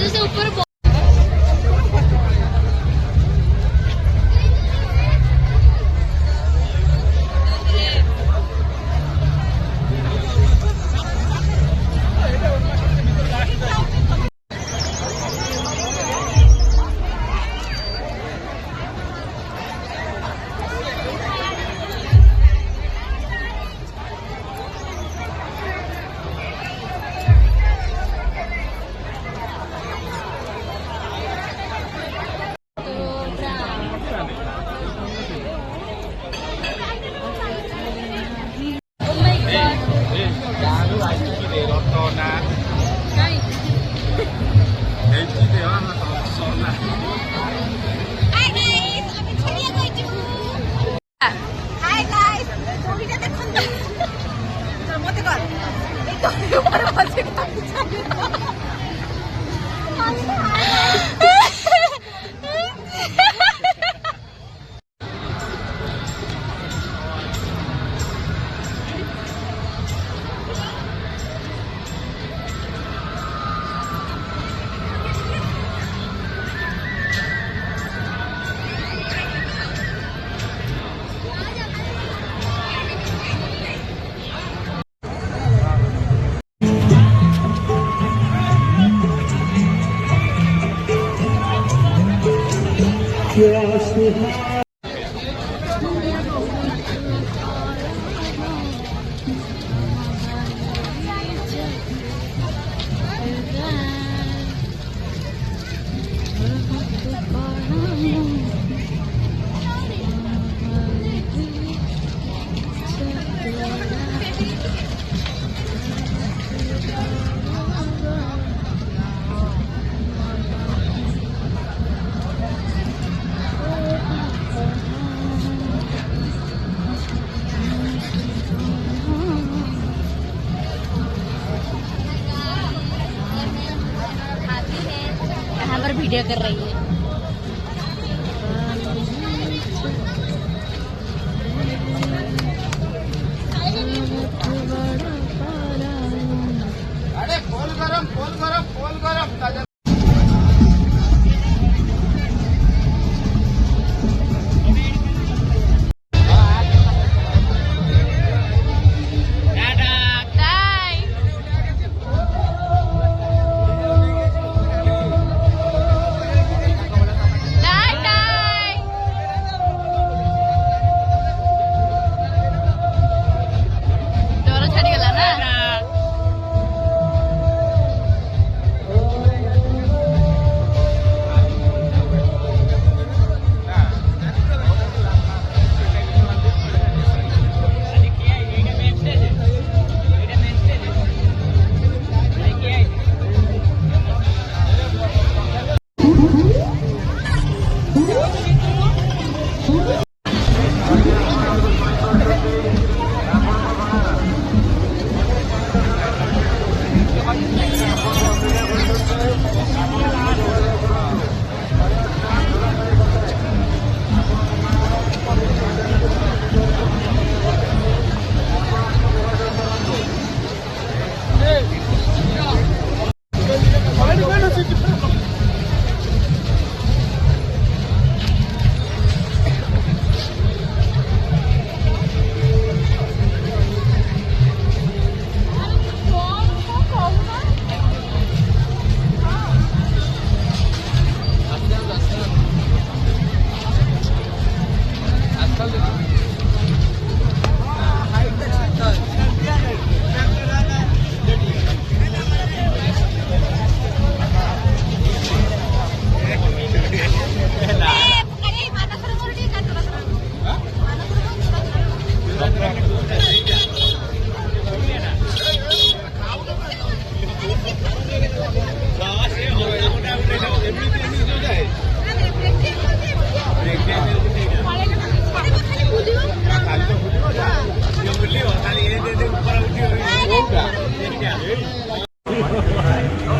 से ऊपर वीडियो कर रही है। अरे पोल गरम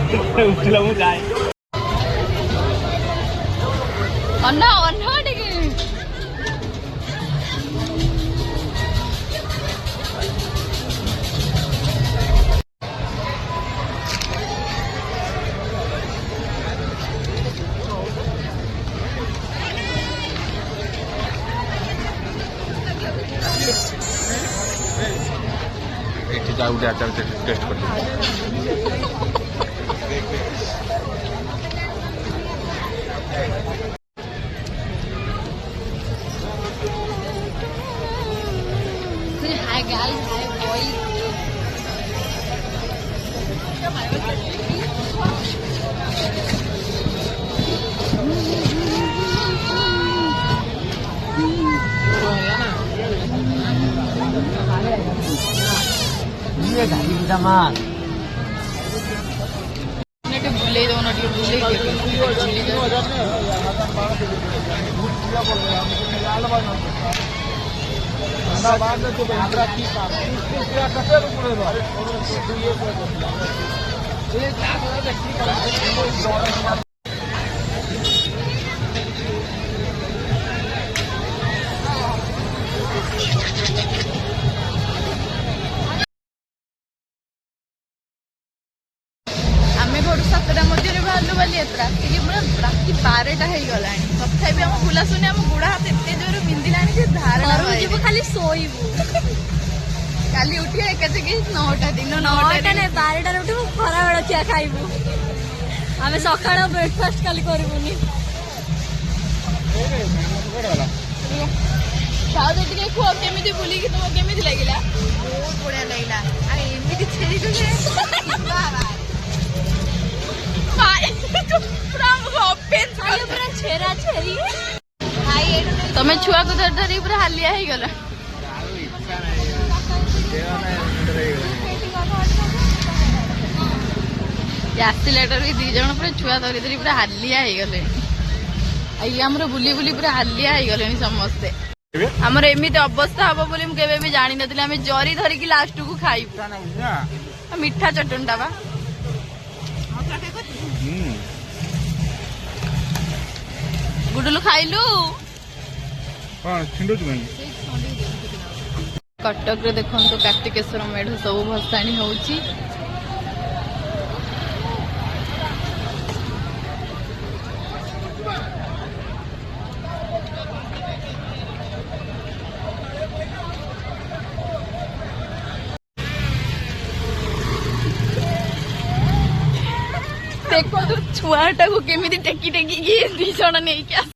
ଉଠିଲା ମୁଁ ଯାଏ ଅନା ଅନା ଟିକେ ଏଠି ଯାଉ ଗୋଟେ ଆଚାର ଟେଷ୍ଟ କରିଦେବୁ हाय गाइस हाय बॉयज बुले दो ना आमे घर 7टा मध्य बाहर बालीयात्रा राति 12टा हो गला तथापि आम बुला सुनी आम गोड़ा हाथ एत जोर बिंदिला धारणा खाली शोबू काली उठी एकाचेकी 9टा दिन 9टा नहीं 12टा उठू खरा बेला चिया खाइबू आम सका ब्रेकफास्ट काली करूनी खुआ केमी बुलिकी तुम केमी लगे बहुत बढ़िया लगे एमती छेरी छेरा छेरी तमें छुआ को धर धरी पूरा हालिया ही गला आसिलाटर भी 2 जन पूरा छुआ धरी धरी पूरा हालिया ही गले आई हमर बुली बुली पूरा हालिया ही गले समस्ते हमर एमिति अवस्था हबो बोली हम केबे भी जानि नथिले हम जरी धरी की लास्ट को खाइबू मीठा चटनटा बा गुडुलु खाइलु कटक रे देखंतु कार्तिकेश्वर मेढ़ सब भसाणी होउची देखो छुआटा को केमिति टेकी टेकी 2 जण नहीं क्या